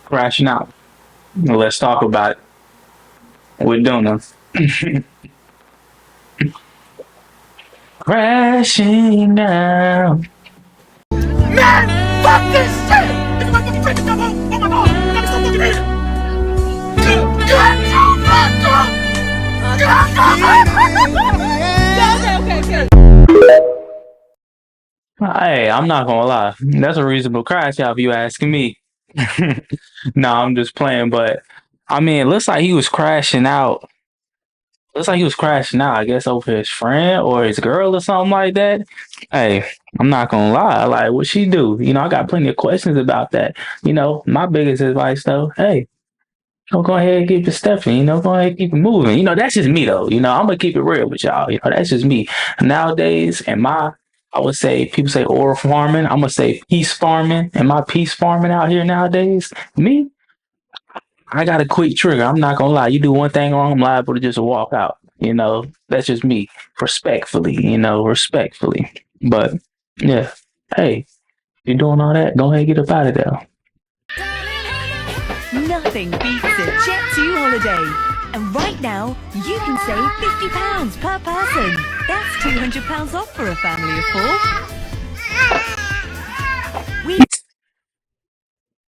crashing out. Let's talk about it. We're doing them. Crashing down. Man, fuck this shit! It's like a freaking double! Oh my god! I gotta go fucking in! Hey, I'm not gonna lie. That's a reasonable crash out if you asking me. No, I'm just playing, but I mean, it looks like he was crashing out. Looks like he was crashing out, I guess, over his friend or his girl or something like that. Hey, I'm not gonna lie. Like, what she do? I got plenty of questions about that. My biggest advice though, hey, go ahead and keep it stepping. Go ahead and keep it moving. That's just me though. I'm gonna keep it real with y'all. That's just me. Nowadays, I would say people say oral farming. I'm gonna say peace farming. And my peace farming out here nowadays, me, I got a quick trigger. I'm not gonna lie. You do one thing wrong, I'm liable to just walk out. That's just me. Respectfully, respectfully. But yeah, hey, you doing all that? Go ahead and get up out of there. Nothing beats a Jet2 holiday. And right now, you can save £50 per person. That's £200 off for a family of 4.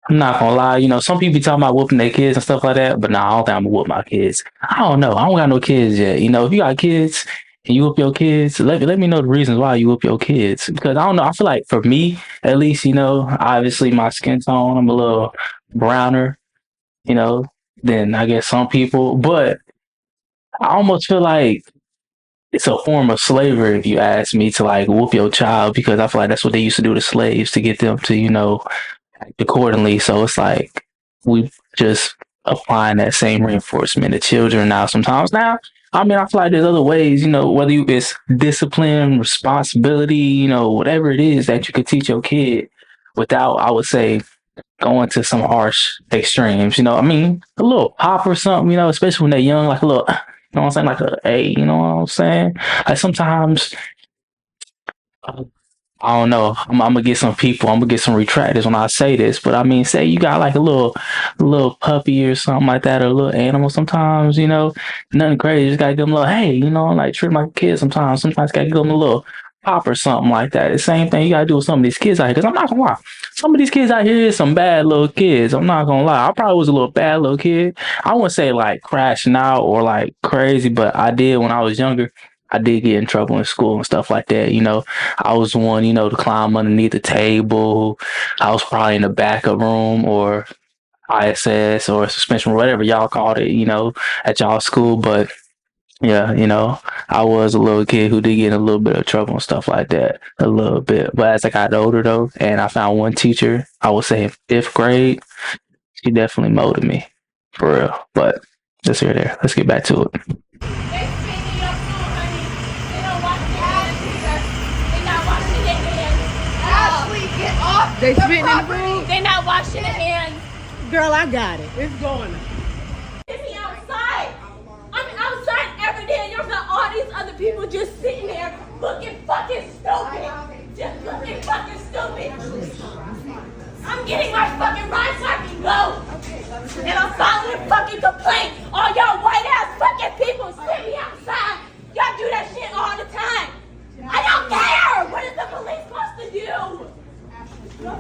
I'm not gonna lie, some people be talking about whooping their kids and stuff like that, but nah, I don't think I'm gonna whoop my kids. I don't know. I don't got no kids yet. If you got kids and you whoop your kids, let me know the reasons why you whoop your kids. Because I don't know. I feel like for me, at least, obviously my skin tone, I'm a little browner, you know, than I guess some people. But I almost feel like it's a form of slavery if you ask me to like whoop your child because I feel like that's what they used to do to slaves to get them to, act accordingly. So it's like we just applying that same reinforcement to children now sometimes. Now, I mean, I feel like there's other ways, whether it's discipline, responsibility, whatever it is that you could teach your kid without, I would say, going to some harsh extremes. I mean, a little pop or something, especially when they're young, like a little, what I'm saying, like a A, you know what I'm saying? Like sometimes I don't know. I'm gonna get some people. I'm gonna get some retractors when I say this, but I mean, say you got like a little puppy or something like that, or a little animal. Sometimes, nothing crazy. You just gotta give them a little, hey, like treat my kids. Sometimes gotta give them a little pop or something like that. The same thing you gotta do with some of these kids out here. Because I'm not gonna lie, some of these kids out here is some bad little kids. I'm not gonna lie. I probably was a little bad little kid. I wouldn't say like crashing out or like crazy, but I did when I was younger. I did get in trouble in school and stuff like that. I was one, to climb underneath the table. I was probably in the backup room or ISS or suspension, whatever y'all called it, at y'all school. But yeah, I was a little kid who did get in a little bit of trouble and stuff like that, a little bit. But as I got older though, and I found one teacher, I would say in 5th grade, she definitely molded me for real. But just here there. Let's get back to it. They spitting in the food? They not washing their hands. Girl, I got it. It's going. Is he outside? I'm outside every day and you're got all these other people just sitting there looking fucking stupid. Just looking fucking stupid. I'm getting my fucking ride so I can go. And I'm filing a fucking complaint. All y'all white ass fucking people sitting outside. Y'all do that shit all the time. I don't care. What is the police supposed to do? What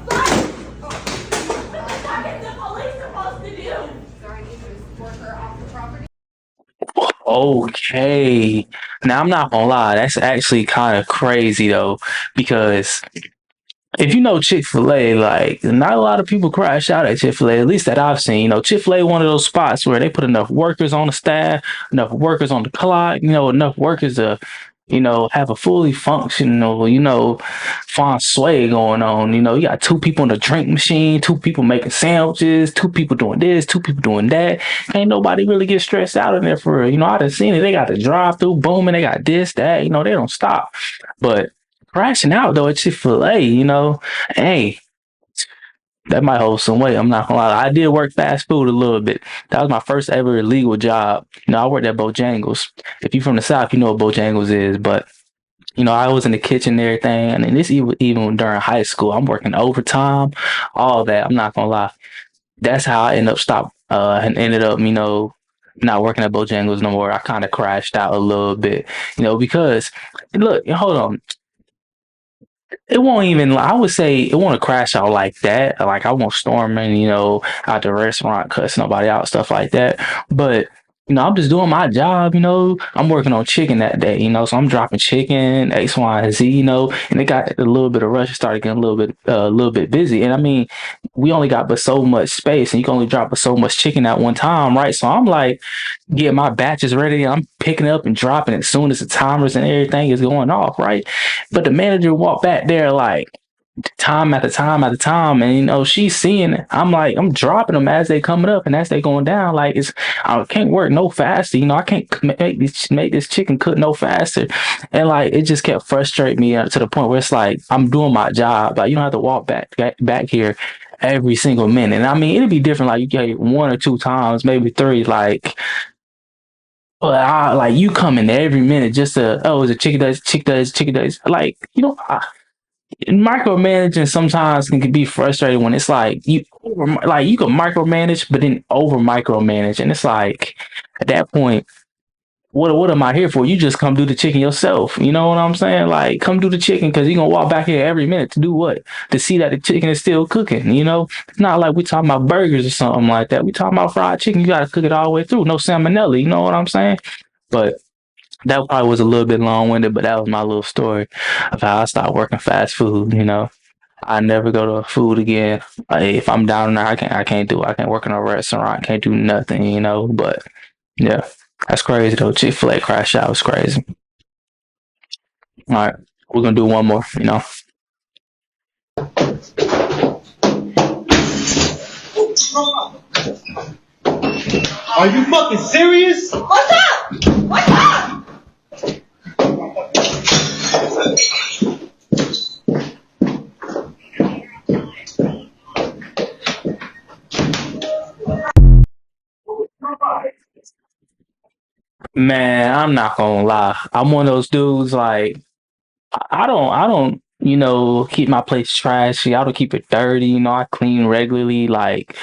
is the police supposed to do? So I need to escort her off the property. Okay. Now I'm not gonna lie, that's actually kind of crazy though, because if you know Chick-fil-A, like not a lot of people crash out at Chick-fil-A, at least that I've seen. Chick-fil-A one of those spots where they put enough workers on the staff, enough workers on the clock, enough workers to, have a fully functional, feng shui going on. You got 2 people in the drink machine, 2 people making sandwiches, 2 people doing this, 2 people doing that. Ain't nobody really get stressed out in there for real. I done seen it. They got the drive through booming, they got this, that, they don't stop. But crashing out though at Chick-fil-A, hey, that might hold some weight. I'm not gonna lie. I did work fast food a little bit. That was my first ever illegal job. I worked at Bojangles. If you're from the South, you know what Bojangles is. But I was in the kitchen and everything. And this even during high school, I'm working overtime, all that. I'm not gonna lie. that's how I ended up, not working at Bojangles no more. I kind of crashed out a little bit, because look, hold on. It won't even, I would say it won't crash out like that. Like I won't storming, out the restaurant, cuss nobody out, stuff like that. But, I'm just doing my job, I'm working on chicken that day, so I'm dropping chicken, X, Y, and Z, and it got a little bit of rush, it started getting a little bit busy. And I mean, we only got but so much space and you can only drop but so much chicken at one time, right? So I'm like, getting my batches ready. I'm picking up and dropping as soon as the timers and everything is going off, right? But the manager walked back there like time after time after time, and she's seeing it. I'm like, I'm dropping them as they coming up and as they going down. Like I can't work no faster. I can't make this chicken cook no faster, and like it just kept frustrating me to the point where it's like I'm doing my job. Like you don't have to walk back here every single minute. And I mean, it'd be different. Like you get 1 or 2 times, maybe 3. But like you come in every minute just to is it chicken days. Like micromanaging sometimes can be frustrating when it's like you can micromanage but then over micromanage, and it's like at that point, what am I here for? You just come do the chicken yourself. You know what I'm saying? Like come do the chicken, because you're gonna walk back here every minute to do what? To see that the chicken is still cooking. It's not like we talking about burgers or something like that. We talking about fried chicken. You gotta cook it all the way through. No salmonella. You know what I'm saying? But that probably was a little bit long-winded, but that was my little story of how I started working fast food. I never go to food again. If I'm down there, I can't do it. I can't work in a restaurant. I can't do nothing. But yeah, that's crazy though. Chick-fil-A crash out was crazy. All right, we're gonna do one more. Are you fucking serious? What's up? What's up? Man, I'm not gonna lie. I'm one of those dudes like I don't keep my place trashy. I don't keep it dirty. I clean regularly. Like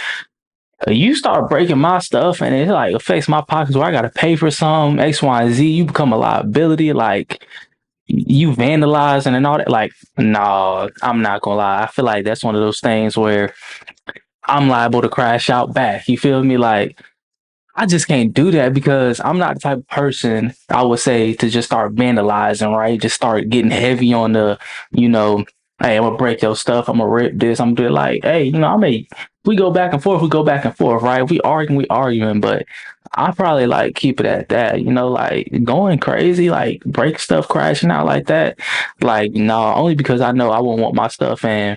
you start breaking my stuff and it like affects my pockets where I gotta pay for some X, Y, and Z. You become a liability. Like you vandalizing and all that. Like no, I'm not gonna lie. I feel like that's one of those things where I'm liable to crash out back. You feel me? Like I just can't do that because I'm not the type of person I would say to just start vandalizing, right? Just start getting heavy on the, hey, I'm gonna break your stuff. I'm gonna rip this. I'm gonna do like, hey, we go back and forth, right? We arguing, but I probably like keep it at that, like going crazy, like break stuff crashing out like that. Like, no, only because I know I won't want my stuff. And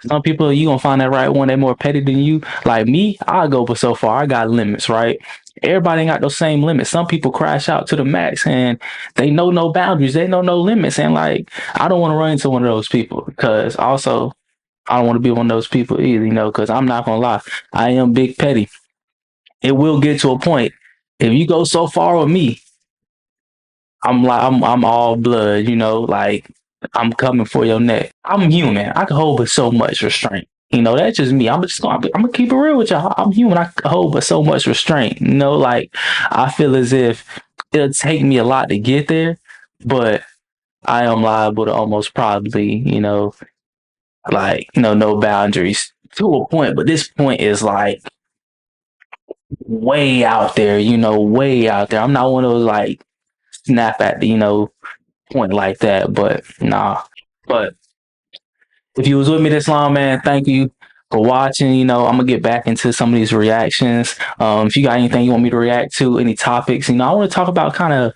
some people, you gonna find that right one, they're more petty than you. Like me, I go but so far. I got limits, right? Everybody ain't got those same limits. Some people crash out to the max and they know no boundaries. They know no limits. And like, I don't want to run into one of those people because also I don't want to be one of those people either, because I'm not gonna lie. I am big petty. It will get to a point. If you go so far with me, I'm all blood, like I'm coming for your neck. I'm human. I can hold but so much restraint. That's just me. I'm gonna keep it real with y'all. I'm human. I can hold but so much restraint. Like I feel as if it'll take me a lot to get there, but I am liable to almost probably, no boundaries to a point. But this point is like way out there, way out there. I'm not one of those like snap at the, point like that, but nah. But if you was with me this long, man, thank you for watching. I'm gonna get back into some of these reactions. If you got anything you want me to react to, any topics, I want to talk about kind of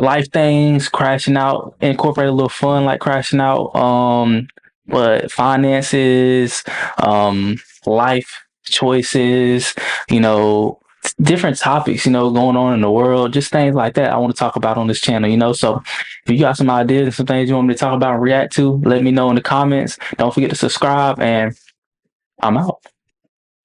life things, crashing out, incorporate a little fun like crashing out, but finances, life choices, different topics, going on in the world, just things like that I want to talk about on this channel, so if you got some ideas and some things you want me to talk about and react to, let me know in the comments. Don't forget to subscribe, and I'm out.